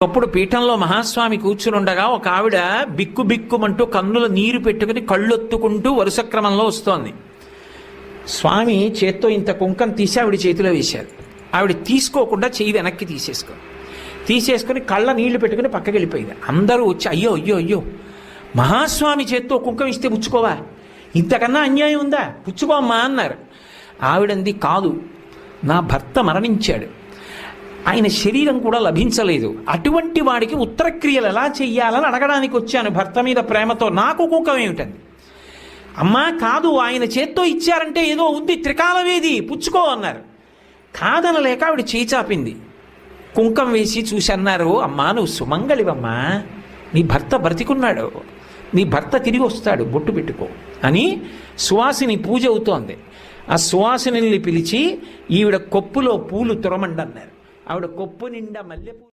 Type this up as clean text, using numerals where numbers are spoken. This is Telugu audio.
అప్పుడు పీఠంలో మహాస్వామి కూర్చునుండగా ఒక ఆవిడ బిక్కు బిక్కుమంటూ కన్నుల నీరు పెట్టుకుని కళ్ళొత్తుకుంటూ వరుస క్రమంలో వస్తోంది. స్వామి చేత్తో ఇంత కుంకం తీసి ఆవిడ చేతిలో వేశారు. ఆవిడ తీసుకోకుండా చెయ్యి వెనక్కి తీసేసుకొని కళ్ళ నీళ్లు పెట్టుకుని పక్కకి వెళ్ళిపోయింది. అందరూ వచ్చి అయ్యో అయ్యో అయ్యో మహాస్వామి చేత్తో కుంకం ఇస్తే పుచ్చుకోవా, ఇంతకన్నా అన్యాయం ఉందా, పుచ్చుకోమ్మా అన్నారు. ఆవిడంది కాదు, నా భర్త మరణించాడు, ఆయన శరీరం కూడా లభించలేదు, అటువంటి వాడికి ఉత్తరక్రియలు ఎలా చెయ్యాలని అడగడానికి వచ్చాను భర్త మీద ప్రేమతో, నాకు కుంకం ఏమిటండి. అమ్మా కాదు, ఆయన చేత్తో ఇచ్చారంటే ఏదో ఉంది, త్రికాలవేది, పుచ్చుకో అన్నారు. కాదనలేక ఆవిడ చేయి చాపింది. కుంకం వేసి చూసి అన్నారు, అమ్మా నువ్వు సుమంగళివమ్మా, నీ భర్త బ్రతికున్నాడు, నీ భర్త తిరిగి వస్తాడు, బొట్టు పెట్టుకో అని సువాసిని పూజ అవుతోంది. ఆ సువాసిని పిలిచి ఈవిడ కొప్పులో పూలు తురమండన్నారు. ఆవిడ కొప్పు నిండా మల్లెపూలు